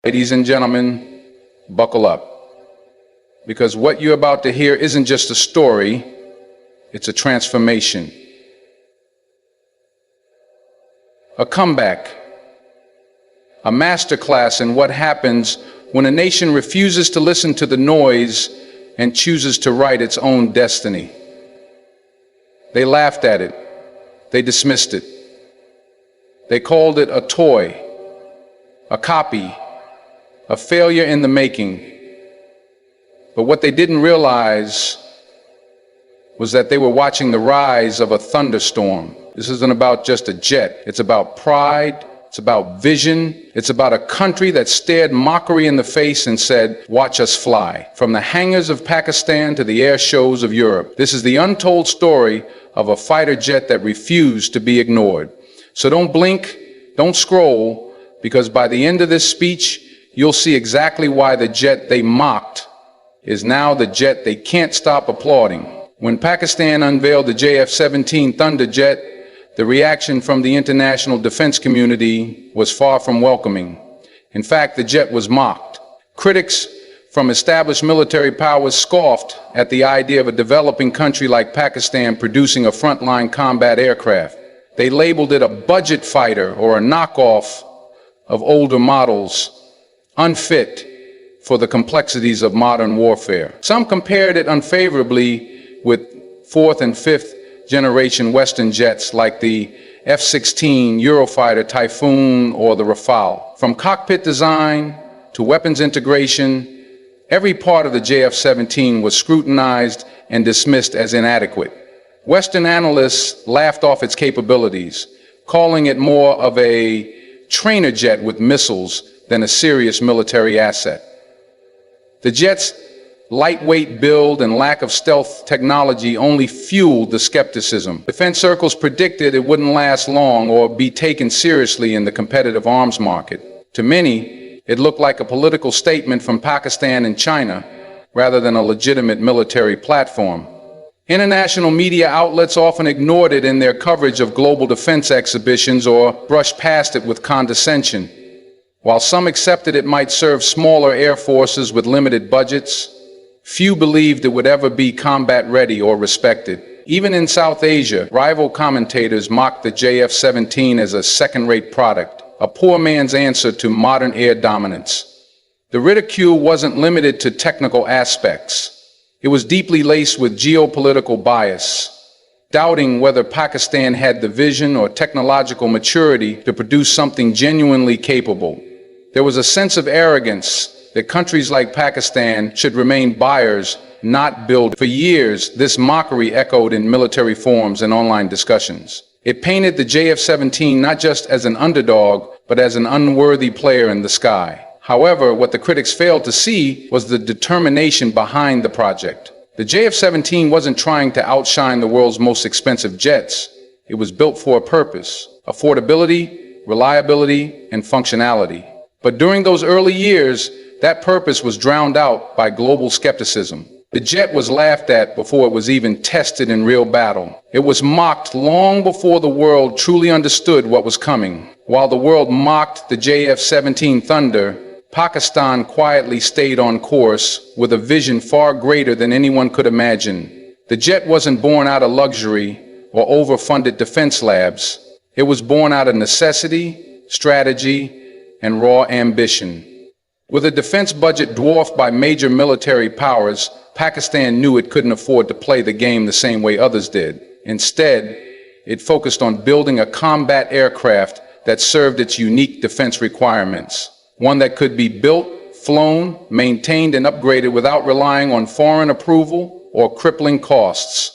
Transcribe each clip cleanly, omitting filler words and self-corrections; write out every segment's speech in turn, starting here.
Ladies and gentlemen, buckle up. Because what you're about to hear isn't just a story, it's a transformation. A comeback. A masterclass in what happens when a nation refuses to listen to the noise and chooses to write its own destiny. They laughed at it. They dismissed it. They called it a toy, a copy, a failure in the making. But what they didn't realize was that they were watching the rise of a thunderstorm. This isn't about just a jet. It's about pride. It's about vision. It's about a country that stared mockery in the face and said, "Watch us fly." From the hangars of Pakistan to the air shows of Europe, this is the untold story of a fighter jet that refused to be ignored. So don't blink, don't scroll, because by the end of this speech, you'll see exactly why the jet they mocked is now the jet they can't stop applauding. When Pakistan unveiled the JF-17 Thunder jet, the reaction from the international defense community was far from welcoming. In fact, the jet was mocked. Critics from established military powers scoffed at the idea of a developing country like Pakistan producing a frontline combat aircraft. They labeled it a budget fighter or a knockoff of older models, unfit for the complexities of modern warfare. Some compared it unfavorably with fourth and fifth generation Western jets like the F-16 Eurofighter Typhoon or the Rafale. From cockpit design to weapons integration, every part of the JF-17 was scrutinized and dismissed as inadequate. Western analysts laughed off its capabilities, calling it more of a trainer jet with missiles than a serious military asset. The jet's lightweight build and lack of stealth technology only fueled the skepticism. Defense circles predicted it wouldn't last long or be taken seriously in the competitive arms market. To many, it looked like a political statement from Pakistan and China rather than a legitimate military platform. International media outlets often ignored it in their coverage of global defense exhibitions or brushed past it with condescension. While some accepted it might serve smaller air forces with limited budgets, few believed it would ever be combat ready or respected. Even in South Asia, rival commentators mocked the JF-17 as a second-rate product, a poor man's answer to modern air dominance. The ridicule wasn't limited to technical aspects. It was deeply laced with geopolitical bias, doubting whether Pakistan had the vision or technological maturity to produce something genuinely capable. There was a sense of arrogance that countries like Pakistan should remain buyers, not builders. For years, this mockery echoed in military forums and online discussions. It painted the JF-17 not just as an underdog, but as an unworthy player in the sky. However, what the critics failed to see was the determination behind the project. The JF-17 wasn't trying to outshine the world's most expensive jets. It was built for a purpose: affordability, reliability, and functionality. But during those early years, that purpose was drowned out by global skepticism. The jet was laughed at before it was even tested in real battle. It was mocked long before the world truly understood what was coming. While the world mocked the JF-17 Thunder, Pakistan quietly stayed on course with a vision far greater than anyone could imagine. The jet wasn't born out of luxury or overfunded defense labs. It was born out of necessity, strategy, and raw ambition. With a defense budget dwarfed by major military powers, Pakistan knew it couldn't afford to play the game the same way others did. Instead, it focused on building a combat aircraft that served its unique defense requirements. One that could be built, flown, maintained, and upgraded without relying on foreign approval or crippling costs.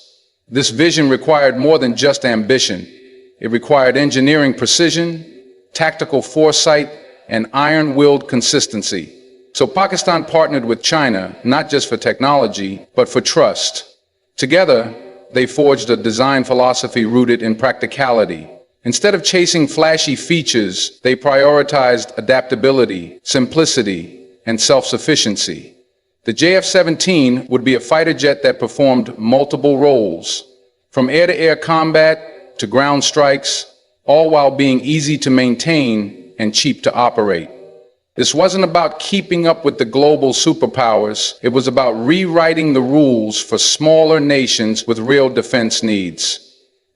This vision required more than just ambition. It required engineering precision, tactical foresight, and iron-willed consistency. So Pakistan partnered with China, not just for technology, but for trust. Together, they forged a design philosophy rooted in practicality. Instead of chasing flashy features, they prioritized adaptability, simplicity, and self-sufficiency. The JF-17 would be a fighter jet that performed multiple roles, from air-to-air combat to ground strikes, all while being easy to maintain and cheap to operate. This wasn't about keeping up with the global superpowers. It was about rewriting the rules for smaller nations with real defense needs.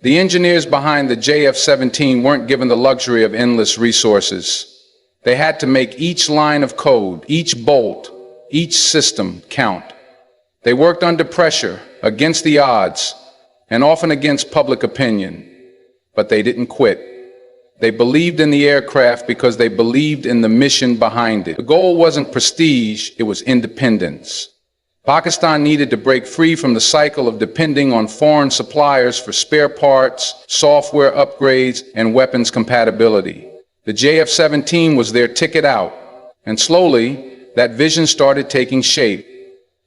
The engineers behind the JF-17 weren't given the luxury of endless resources. They had to make each line of code, each bolt, each system count. They worked under pressure, against the odds, and often against public opinion. But they didn't quit. They believed in the aircraft because they believed in the mission behind it. The goal wasn't prestige, it was independence. Pakistan needed to break free from the cycle of depending on foreign suppliers for spare parts, software upgrades, and weapons compatibility. The JF-17 was their ticket out, and slowly, that vision started taking shape.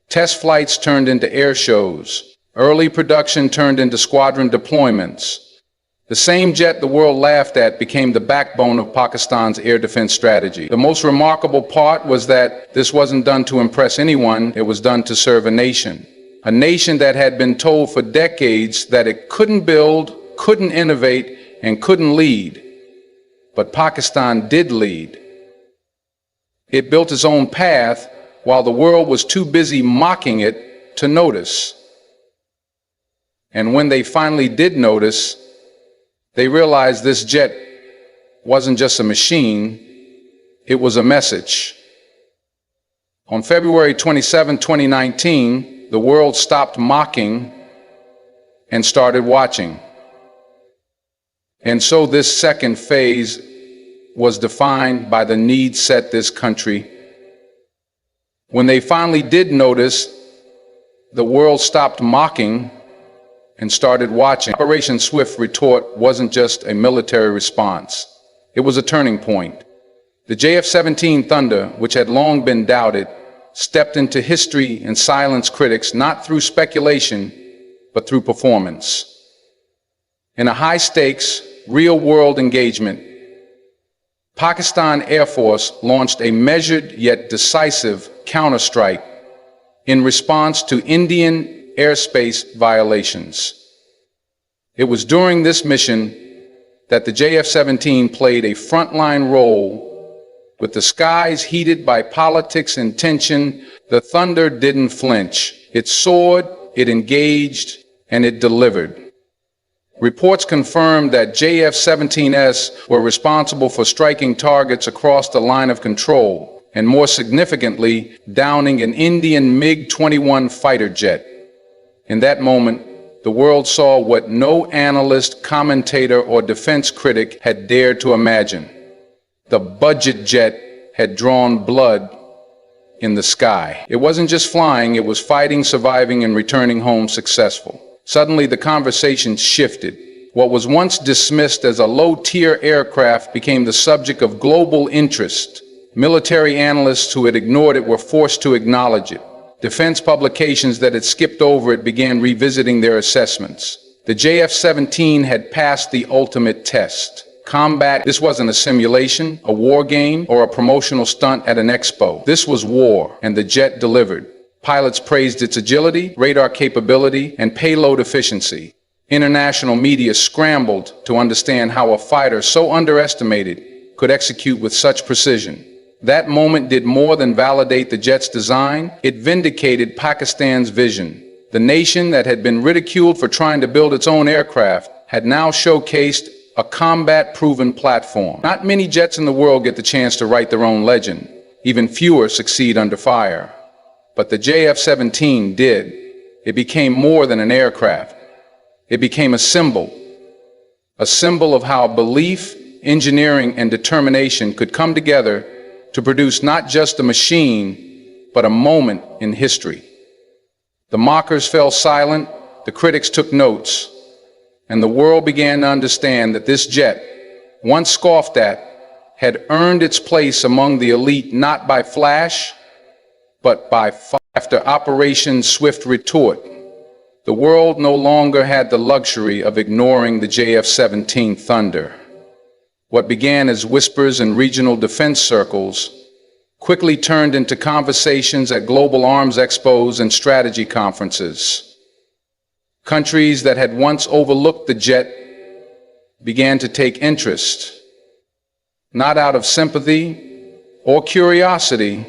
Test flights turned into air shows. Early production turned into squadron deployments. The same jet the world laughed at became the backbone of Pakistan's air defense strategy. The most remarkable part was that this wasn't done to impress anyone, it was done to serve a nation. A nation that had been told for decades that it couldn't build, couldn't innovate, and couldn't lead. But Pakistan did lead. It built its own path while the world was too busy mocking it to notice. And when they finally did notice, they realized this jet wasn't just a machine, it was a message. On February 27, 2019, the world stopped mocking and started watching. And so this second phase was defined by the needs set this country. When they finally did notice, the world stopped mocking and started watching. Operation Swift Retort wasn't just a military response. It was a turning point. The JF-17 Thunder, which had long been doubted, stepped into history and silenced critics not through speculation, but through performance. In a high-stakes, real-world engagement, Pakistan Air Force launched a measured yet decisive counterstrike in response to Indian airspace violations. It was during this mission that the JF-17 played a frontline role. With the skies heated by politics and tension, the Thunder didn't flinch. It soared, it engaged, and it delivered. Reports confirmed that JF-17s were responsible for striking targets across the line of control, and more significantly, downing an Indian MiG-21 fighter jet. In that moment, the world saw what no analyst, commentator, or defense critic had dared to imagine. The budget jet had drawn blood in the sky. It wasn't just flying, it was fighting, surviving, and returning home successful. Suddenly, the conversation shifted. What was once dismissed as a low-tier aircraft became the subject of global interest. Military analysts who had ignored it were forced to acknowledge it. Defense publications that had skipped over it began revisiting their assessments. The JF-17 had passed the ultimate test. Combat, this wasn't a simulation, a war game, or a promotional stunt at an expo. This was war, and the jet delivered. Pilots praised its agility, radar capability, and payload efficiency. International media scrambled to understand how a fighter so underestimated could execute with such precision. That moment did more than validate the jet's design. It vindicated Pakistan's vision. The nation that had been ridiculed for trying to build its own aircraft had now showcased a combat-proven platform. Not many jets in the world get the chance to write their own legend. Even fewer succeed under fire. But the JF-17 did. It became more than an aircraft. It became a symbol of how belief, engineering, and determination could come together to produce not just a machine, but a moment in history. The mockers fell silent, the critics took notes, and the world began to understand that this jet, once scoffed at, had earned its place among the elite not by flash, but by fire. After Operation Swift Retort, the world no longer had the luxury of ignoring the JF-17 Thunder. What began as whispers in regional defense circles quickly turned into conversations at global arms expos and strategy conferences. Countries that had once overlooked the jet began to take interest, not out of sympathy, or curiosity,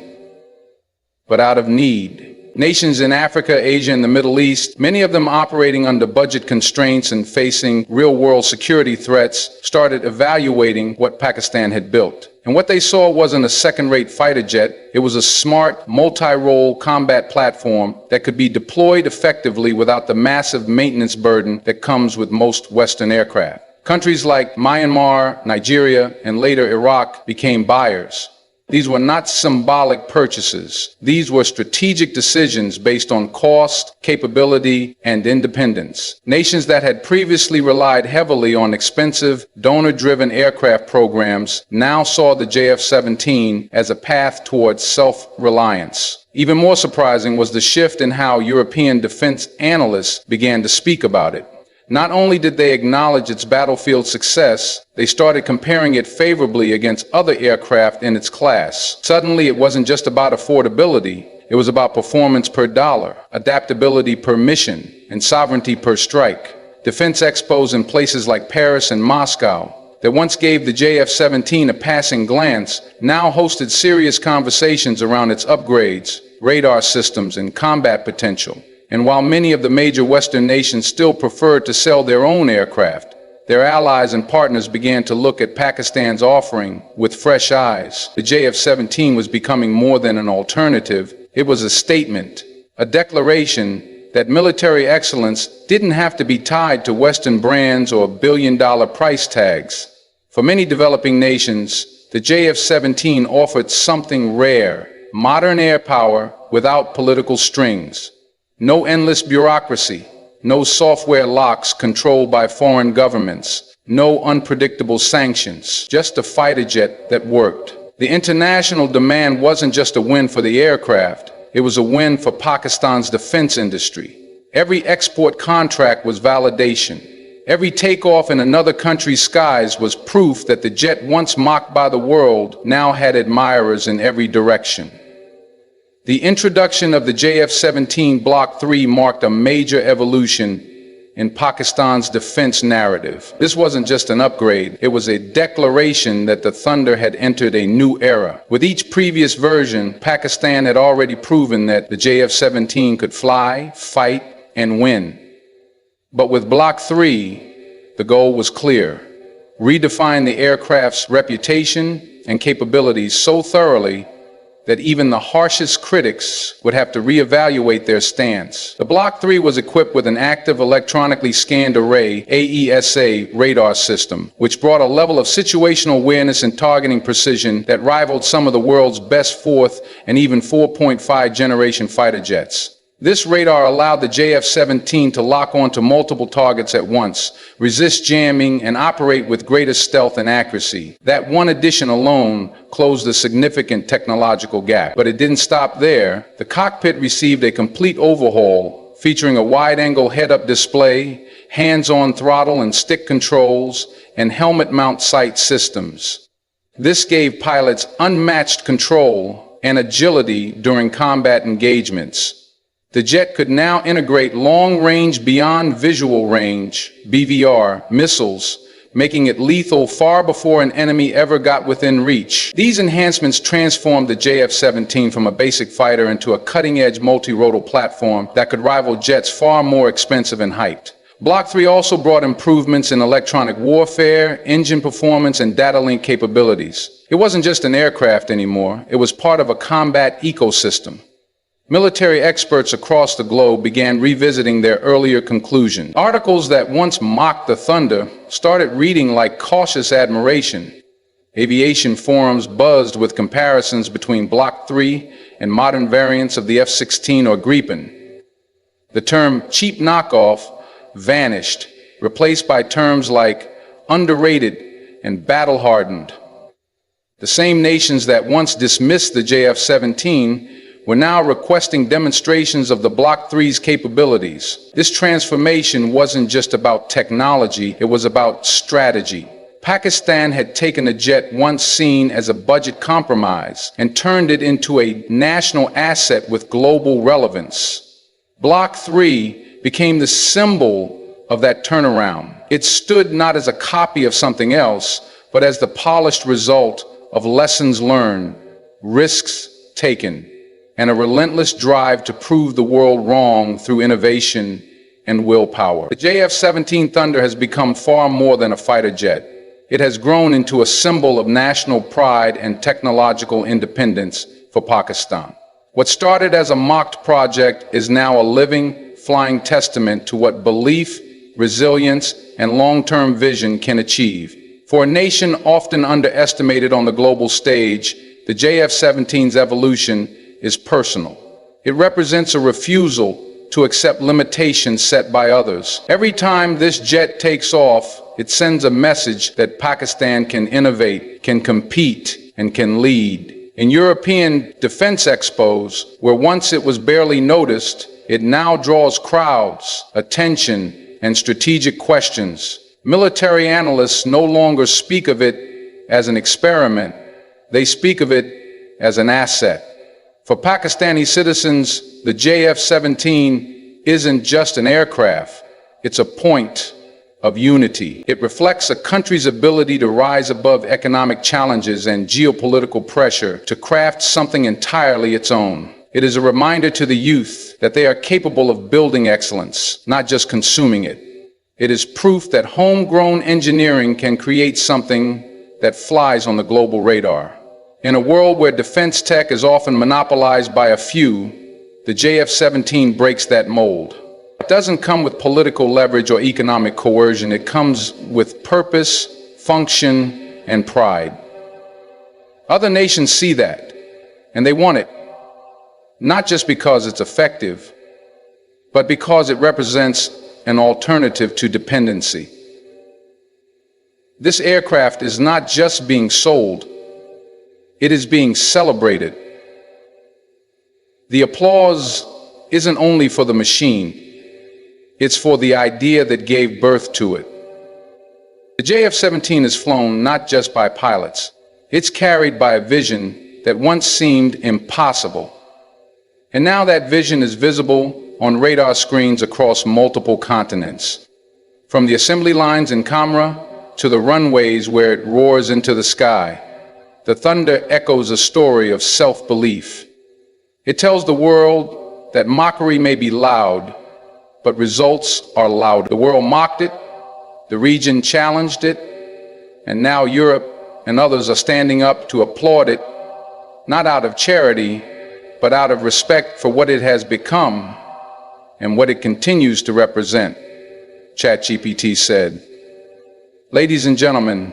but out of need. Nations in Africa, Asia, and the Middle East, many of them operating under budget constraints and facing real-world security threats, started evaluating what Pakistan had built. And what they saw wasn't a second-rate fighter jet. It was a smart, multi-role combat platform that could be deployed effectively without the massive maintenance burden that comes with most Western aircraft. Countries like Myanmar, Nigeria, and later Iraq became buyers. These were not symbolic purchases. These were strategic decisions based on cost, capability, and independence. Nations that had previously relied heavily on expensive, donor-driven aircraft programs now saw the JF-17 as a path towards self-reliance. Even more surprising was the shift in how European defense analysts began to speak about it. Not only did they acknowledge its battlefield success, they started comparing it favorably against other aircraft in its class. Suddenly, it wasn't just about affordability. It was about performance per dollar, adaptability per mission, and sovereignty per strike. Defense expos in places like Paris and Moscow that once gave the JF-17 a passing glance now hosted serious conversations around its upgrades, radar systems, and combat potential. And while many of the major Western nations still preferred to sell their own aircraft, their allies and partners began to look at Pakistan's offering with fresh eyes. The JF-17 was becoming more than an alternative. It was a statement, a declaration that military excellence didn't have to be tied to Western brands or billion-dollar price tags. For many developing nations, the JF-17 offered something rare, modern air power without political strings. No endless bureaucracy, no software locks controlled by foreign governments, no unpredictable sanctions, just a fighter jet that worked. The international demand wasn't just a win for the aircraft, it was a win for Pakistan's defense industry. Every export contract was validation. Every takeoff in another country's skies was proof that the jet once mocked by the world now had admirers in every direction. The introduction of the JF-17 Block 3 marked a major evolution in Pakistan's defense narrative. This wasn't just an upgrade, it was a declaration that the Thunder had entered a new era. With each previous version, Pakistan had already proven that the JF-17 could fly, fight, and win. But with Block 3, the goal was clear: redefine the aircraft's reputation and capabilities so thoroughly that even the harshest critics would have to reevaluate their stance. The Block 3 was equipped with an active electronically scanned array AESA radar system, which brought a level of situational awareness and targeting precision that rivaled some of the world's best 4th and even 4.5 generation fighter jets. This radar allowed the JF-17 to lock onto multiple targets at once, resist jamming, and operate with greater stealth and accuracy. That one addition alone closed a significant technological gap. But it didn't stop there. The cockpit received a complete overhaul, featuring a wide-angle head-up display, hands-on throttle and stick controls, and helmet mount sight systems. This gave pilots unmatched control and agility during combat engagements. The jet could now integrate long-range beyond visual range, BVR, missiles, making it lethal far before an enemy ever got within reach. These enhancements transformed the JF-17 from a basic fighter into a cutting-edge multi-rotor platform that could rival jets far more expensive and hyped. Block 3 also brought improvements in electronic warfare, engine performance, and data link capabilities. It wasn't just an aircraft anymore, it was part of a combat ecosystem. Military experts across the globe began revisiting their earlier conclusions. Articles that once mocked the Thunder started reading like cautious admiration. Aviation forums buzzed with comparisons between Block 3 and modern variants of the F-16 or Gripen. The term cheap knockoff vanished, replaced by terms like underrated and battle-hardened. The same nations that once dismissed the JF-17 were now requesting demonstrations of the Block 3's capabilities. This transformation wasn't just about technology, it was about strategy. Pakistan had taken a jet once seen as a budget compromise and turned it into a national asset with global relevance. Block 3 became the symbol of that turnaround. It stood not as a copy of something else, but as the polished result of lessons learned, risks taken, and a relentless drive to prove the world wrong through innovation and willpower. The JF-17 Thunder has become far more than a fighter jet. It has grown into a symbol of national pride and technological independence for Pakistan. What started as a mocked project is now a living, flying testament to what belief, resilience, and long-term vision can achieve. For a nation often underestimated on the global stage, the JF-17's evolution is personal. It represents a refusal to accept limitations set by others. Every time this jet takes off, it sends a message that Pakistan can innovate, can compete, and can lead. In European defense expos, where once it was barely noticed, it now draws crowds, attention, and strategic questions. Military analysts no longer speak of it as an experiment. They speak of it as an asset. For Pakistani citizens, the JF-17 isn't just an aircraft. It's a point of unity. It reflects a country's ability to rise above economic challenges and geopolitical pressure to craft something entirely its own. It is a reminder to the youth that they are capable of building excellence, not just consuming it. It is proof that homegrown engineering can create something that flies on the global radar. In a world where defense tech is often monopolized by a few, the JF-17 breaks that mold. It doesn't come with political leverage or economic coercion. It comes with purpose, function, and pride. Other nations see that, and they want it, not just because it's effective, but because it represents an alternative to dependency. This aircraft is not just being sold, it is being celebrated. The applause isn't only for the machine, it's for the idea that gave birth to it. The JF-17 is flown not just by pilots, it's carried by a vision that once seemed impossible. And now that vision is visible on radar screens across multiple continents. From the assembly lines in Kamra to the runways where it roars into the sky, the Thunder echoes a story of self-belief. It tells the world that mockery may be loud, but results are louder. The world mocked it, the region challenged it, and now Europe and others are standing up to applaud it, not out of charity, but out of respect for what it has become and what it continues to represent, ChatGPT said. Ladies and gentlemen,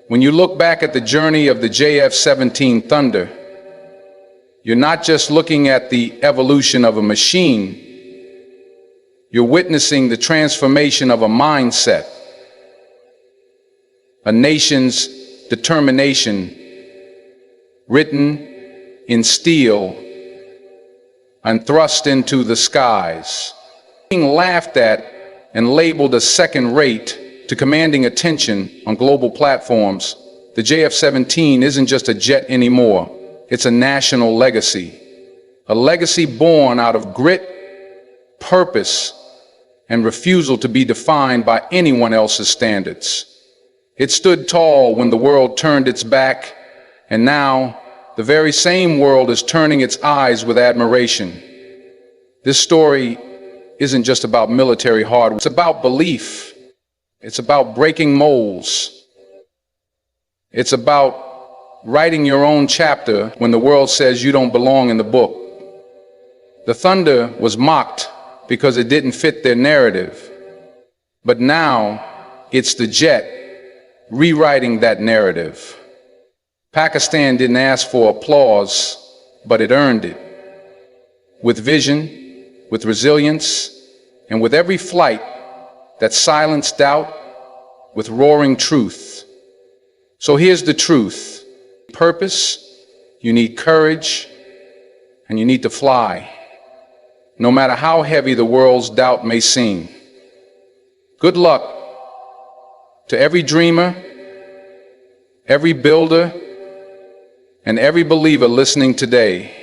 when you look back at the journey of the JF-17 Thunder, you're not just looking at the evolution of a machine, you're witnessing the transformation of a mindset, a nation's determination written in steel and thrust into the skies. Being laughed at and labeled as second-rate to commanding attention on global platforms, the JF-17 isn't just a jet anymore. It's a national legacy. A legacy born out of grit, purpose, and refusal to be defined by anyone else's standards. It stood tall when the world turned its back, and now the very same world is turning its eyes with admiration. This story isn't just about military hardware. It's about belief. It's about breaking molds. It's about writing your own chapter when the world says you don't belong in the book. The Thunder was mocked because it didn't fit their narrative. But now it's the jet rewriting that narrative. Pakistan didn't ask for applause, but it earned it. With vision, with resilience, and with every flight that silenced doubt, with roaring truth. So here's the truth. Purpose, you need courage, and you need to fly, no matter how heavy the world's doubt may seem. Good luck to every dreamer, every builder, and every believer listening today.